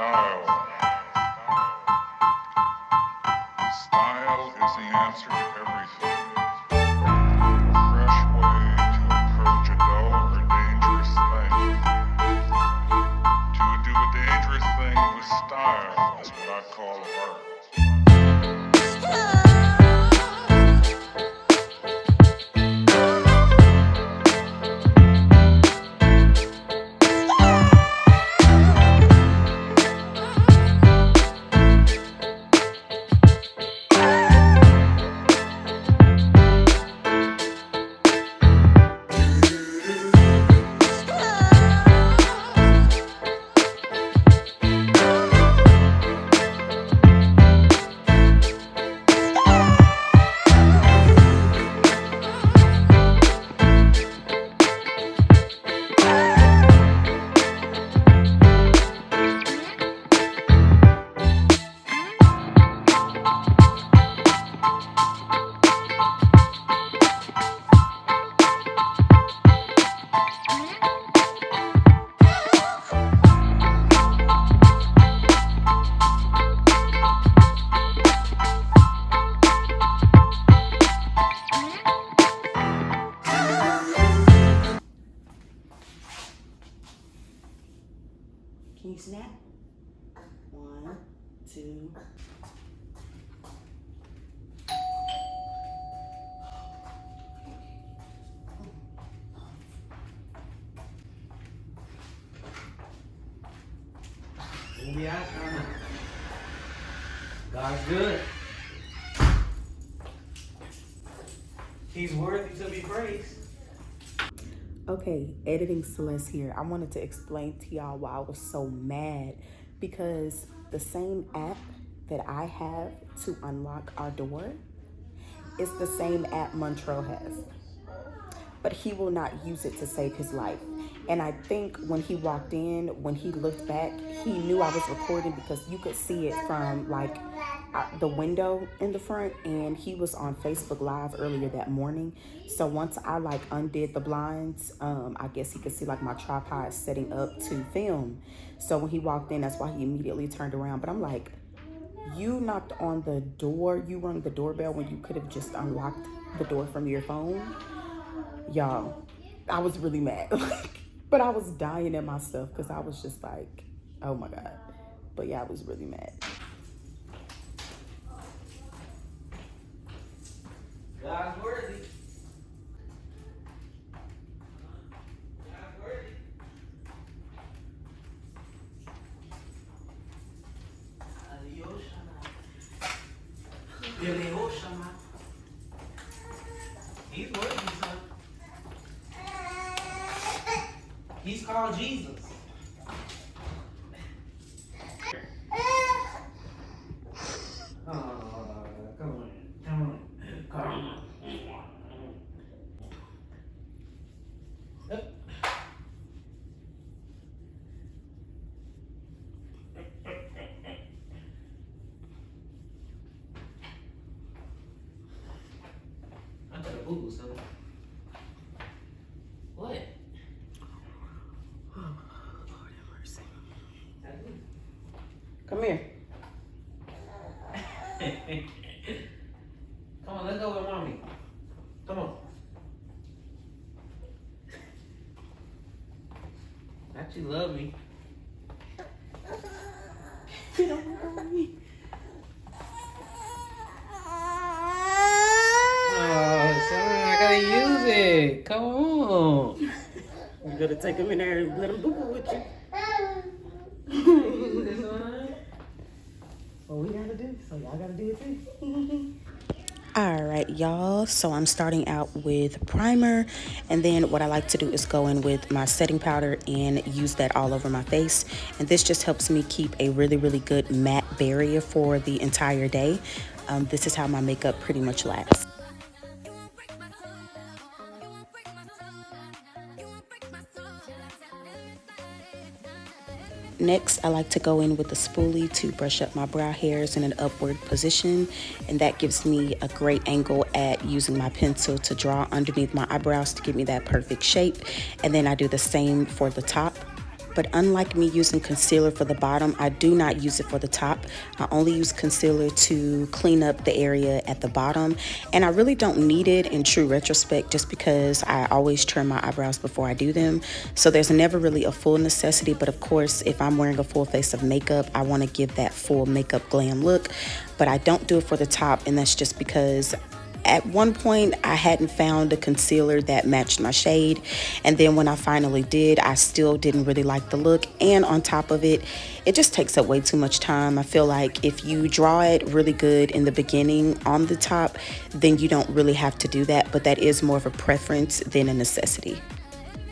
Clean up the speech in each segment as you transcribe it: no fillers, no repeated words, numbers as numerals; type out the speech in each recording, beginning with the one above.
Style. Style is the answer to everything. A fresh way to approach a dull or dangerous thing. To do a dangerous thing with style is what I call art. Can you snap? 1, 2. Yeah, God's good. He's worthy to be praised. Okay, editing Celeste here. I wanted to explain to y'all why I was so mad, because the same app that I have to unlock our door is the same app Montrell has, but he will not use it to save his life. And I think when he walked in, when he looked back, he knew I was recording because you could see it from like the window in the front, and he was on Facebook Live earlier that morning. So once I like undid the blinds, I guess he could see like my tripod setting up to film. So when he walked in, that's why he immediately turned around. But I'm like, you knocked on the door, you rang the doorbell when you could have just unlocked the door from your phone. Y'all, I was really mad. But I was dying in my stuff because I was just like, oh my God. But yeah, I was really mad. God's worthy. God's worthy. He's worthy, son. He's called Jesus. Oh, come on. I got a boo-boo, son. What? Oh, Lord have mercy. Come here. Come on, let's go with mommy. Come on. That you love me. You don't love me. Oh, son, I gotta use it. Come on. You gotta take him in there and let him boo-boo with you. Use it, son. What we gotta do, so y'all gotta do it too. All right, y'all, so I'm starting out with primer, and then what I like to do is go in with my setting powder and use that all over my face. And this just helps me keep a really, really good matte barrier for the entire day. This is how my makeup pretty much lasts. Next, I like to go in with a spoolie to brush up my brow hairs in an upward position, and that gives me a great angle at using my pencil to draw underneath my eyebrows to give me that perfect shape. And then I do the same for the top. But unlike me using concealer for the bottom, I do not use it for the top. I only use concealer to clean up the area at the bottom. And I really don't need it in true retrospect, just because I always trim my eyebrows before I do them. So there's never really a full necessity. But of course, if I'm wearing a full face of makeup, I want to give that full makeup glam look. But I don't do it for the top, and that's just because at one point I hadn't found a concealer that matched my shade, and then when I finally did, I still didn't really like the look. And on top of it, it just takes up way too much time. I feel like if you draw it really good in the beginning on the top, then you don't really have to do that, but that is more of a preference than a necessity.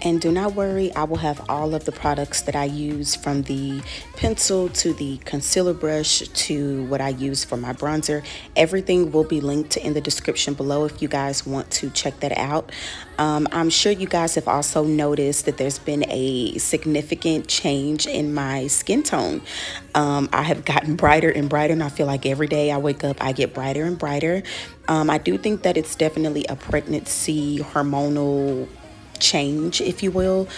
And do not worry, I will have all of the products that I use, from the pencil to the concealer brush to what I use for my bronzer. Everything will be linked in the description below if you guys want to check that out. I'm sure you guys have also noticed that there's been a significant change in my skin tone. I have gotten brighter and brighter, and I feel like every day I wake up, I get brighter and brighter. I do think that it's definitely a pregnancy hormonal change, if you will,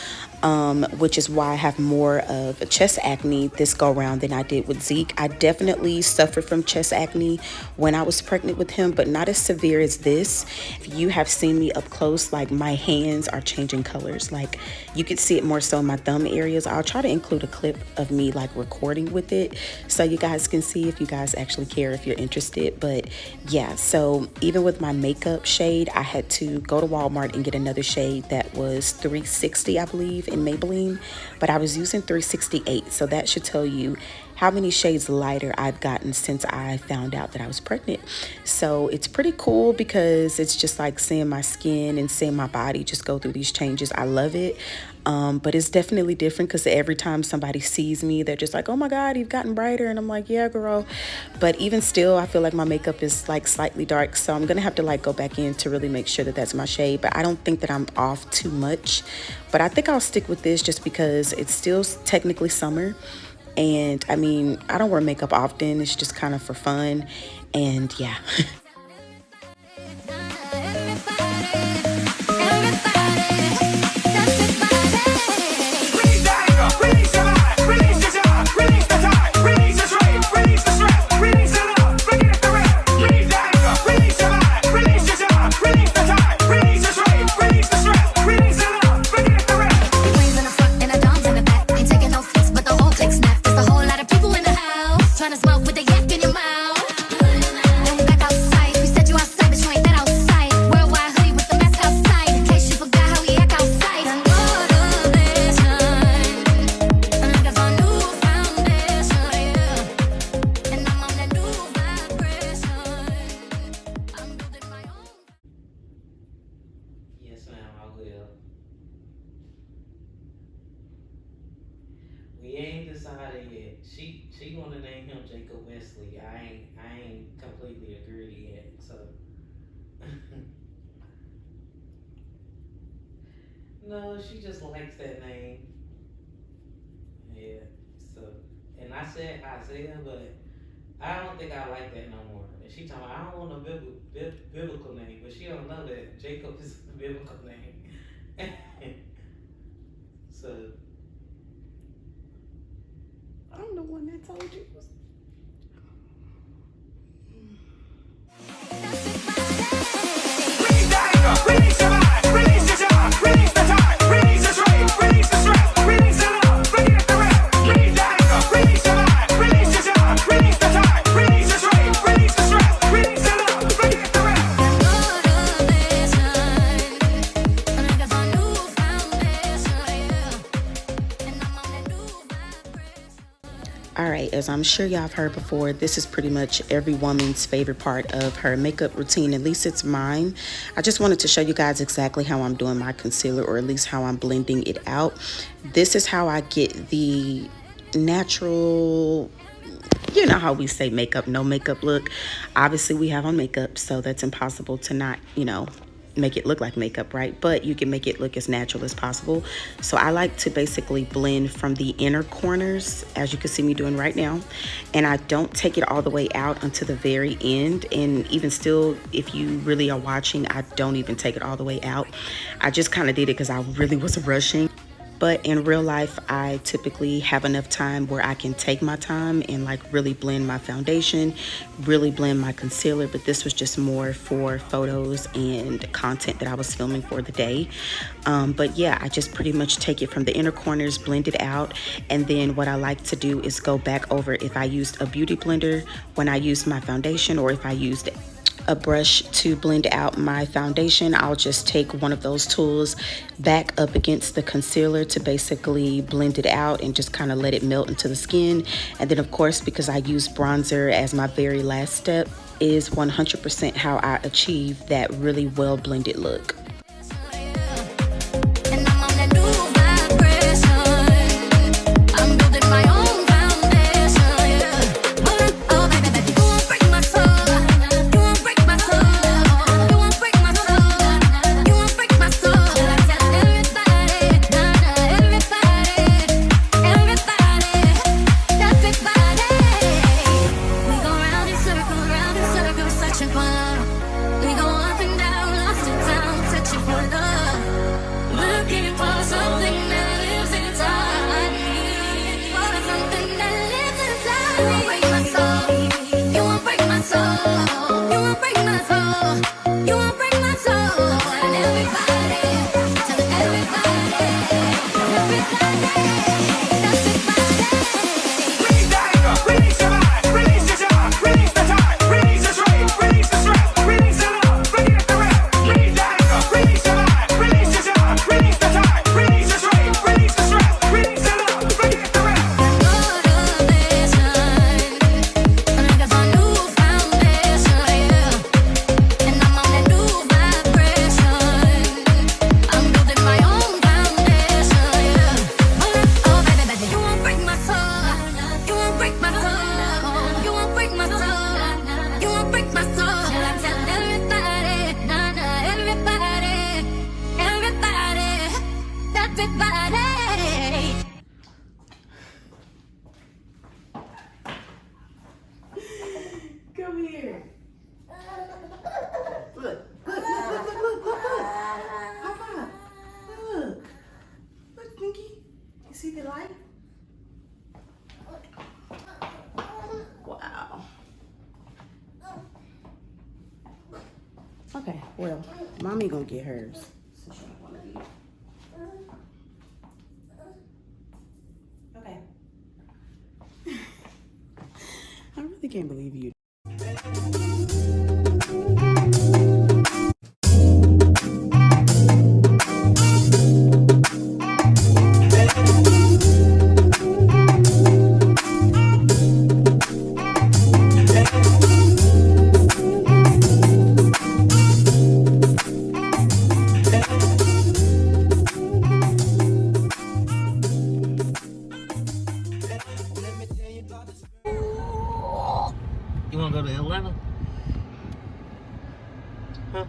which is why I have more of chest acne this go round than I did with Zeke. I definitely suffered from chest acne when I was pregnant with him, but not as severe as this. If you have seen me up close, like, my hands are changing colors. Like, you could see it more so in my thumb areas. I'll try to include a clip of me like recording with it so you guys can see, if you guys actually care, if you're interested. But yeah, so even with my makeup shade, I had to go to Walmart and get another shade that was 360, I believe, in Maybelline, but I was using 368, so that should tell you how many shades lighter I've gotten since I found out that I was pregnant. So it's pretty cool, because it's just like seeing my skin and seeing my body just go through these changes. I love it. But it's definitely different, because every time somebody sees me, they're just like, oh my God, you've gotten brighter. And I'm like, yeah, girl. But even still, I feel like my makeup is like slightly dark. So I'm going to have to like go back in to really make sure that that's my shade. But I don't think that I'm off too much. But I think I'll stick with this just because it's still technically summer. And I mean, I don't wear makeup often. It's just kind of for fun. And yeah. We ain't decided yet. She wanna name him Jacob Wesley. I ain't completely agreed yet. So no, she just likes that name. Yeah. So, and I said Isaiah, but I don't think I like that no more. And she talking about, I don't want a biblical name, but she don't know that Jacob is a biblical name. So I'm the one that told you. Alright, as I'm sure y'all have heard before, this is pretty much every woman's favorite part of her makeup routine, at least it's mine. I just wanted to show you guys exactly how I'm doing my concealer, or at least how I'm blending it out. This is how I get the natural, you know how we say makeup, no makeup look. Obviously we have on makeup, so that's impossible to not, you know, make it look like makeup, right? But you can make it look as natural as possible. So I like to basically blend from the inner corners, as you can see me doing right now, and I don't take it all the way out until the very end. And even still, if you really are watching, I don't even take it all the way out. I just kind of did it because I really was rushing. But in real life, I typically have enough time where I can take my time and like really blend my foundation, really blend my concealer. But this was just more for photos and content that I was filming for the day. But yeah, I just pretty much take it from the inner corners, blend it out. And then what I like to do is go back over if I used a beauty blender when I used my foundation, or if I used a brush to blend out my foundation, I'll just take one of those tools back up against the concealer to basically blend it out and just kind of let it melt into the skin. And then of course, because I use bronzer as my very last step, is 100% how I achieve that really well blended look. Come here. Look. Papa. Look. Look, Pinky. You see the light? Wow. Okay, well, mommy gonna get hers. Since you don't wanna eat. Okay. I really can't believe you. You wanna go to Atlanta? Huh?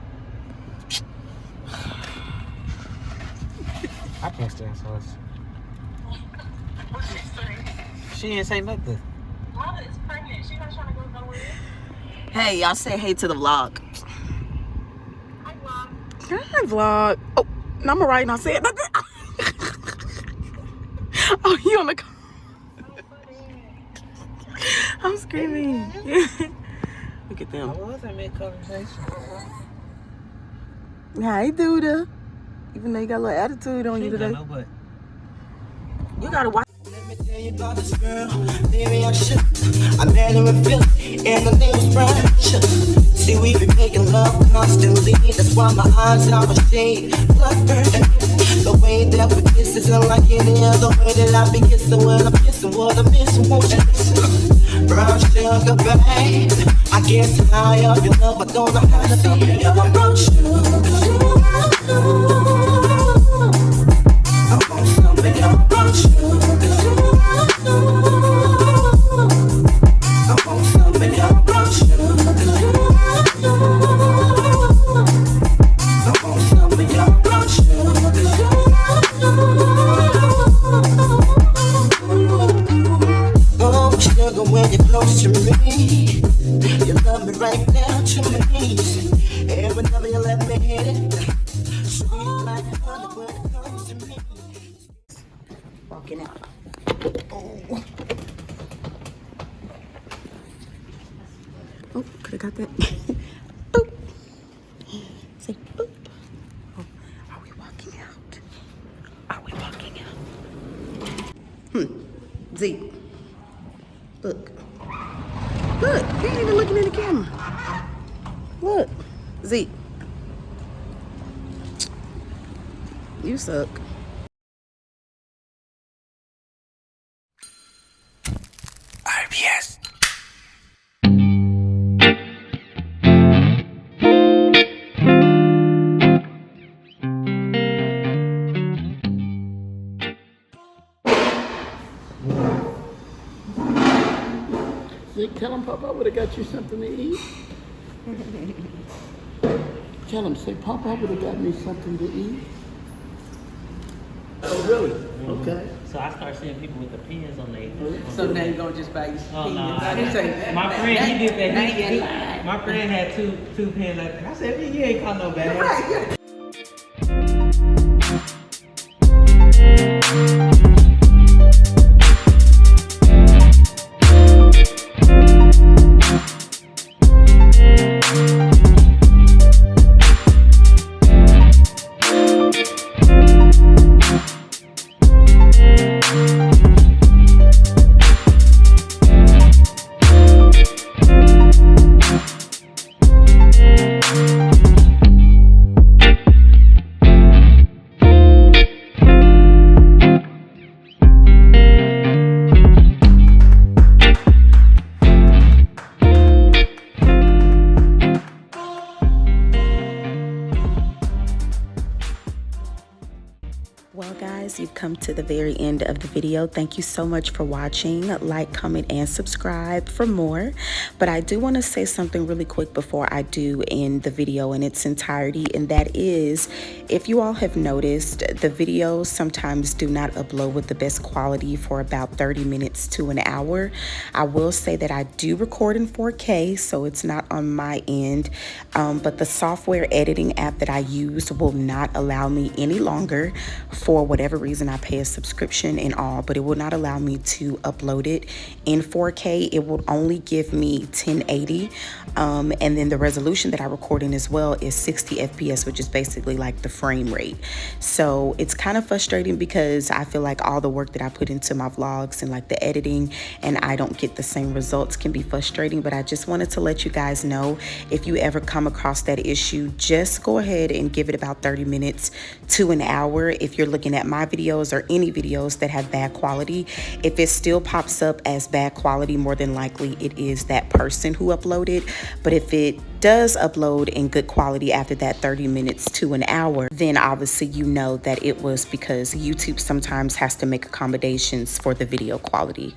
I can't stand sauce. What she say? She ain't say nothing. Mama is pregnant. She not trying to go nowhere. Hey, y'all say hey to the vlog. Hi, Mom. Hi, vlog. Oh, no, I'm alright. Now say it. Oh, you on the call? I'm screaming. Look at I them. was in mid-conversation. Hi, Duda. Even though you got a little attitude on you today. No, but You gotta watch. Let me tell you about this girl, baby, I should. I met her in Philly, and her name was Brian. See, we be making love constantly. That's why my eyes are a shade blood burning. The way that we kiss isn't like any other way that I be kissing when I'm kissing. What I'm missing, won't you listen? Brown sugar, babe. I guess high up your love, I don't know how to be. You're brown sugar. I want some of your brown sugar. I want some of your brown sugar. I want some of your brown sugar. Oh, sugar, when you're close to me, you love me right down to my knees. And whenever you let me hit it, sweet like honey when it comes to me. walking out. Oh, oh, could have got that. Boop. Say boop. Oh, are we walking out? Are we walking out? Zeke. Look. Look, he ain't even looking in the camera. Look. Zeke. You suck. RBS. Zeke, tell him Papa would have got you something to eat. Tell him, say Papa would have got me something to eat. Oh, really? Okay. So I start seeing people with the pins on their. So now you're gonna just buy you some Oh no! pins. My friend, he did that. My friend had two pins. I said, you ain't caught no bad. Well, guys, you've come to the very end of the video. Thank you so much for watching. Like, comment, and subscribe for more. But I do want to say something really quick before I do end the video in its entirety, and that is, if you all have noticed, the videos sometimes do not upload with the best quality for about 30 minutes to an hour. I will say that I do record in 4K, so it's not on my end, but the software editing app that I use will not allow me any longer. For whatever reason, I pay a subscription and all, but it will not allow me to upload it in 4K. It will only give me 1080, and then the resolution that I record in as well is 60 FPS, which is basically like the frame rate. So it's kind of frustrating because I feel like all the work that I put into my vlogs and like the editing, and I don't get the same results, can be frustrating. But I just wanted to let you guys know, if you ever come across that issue, just go ahead and give it about 30 minutes to an hour. If you're looking at my videos or any videos that have bad quality, if it still pops up as bad quality, more than likely it is that person who uploaded. But if it does upload in good quality after that 30 minutes to an hour, then obviously you know that it was because YouTube sometimes has to make accommodations for the video quality.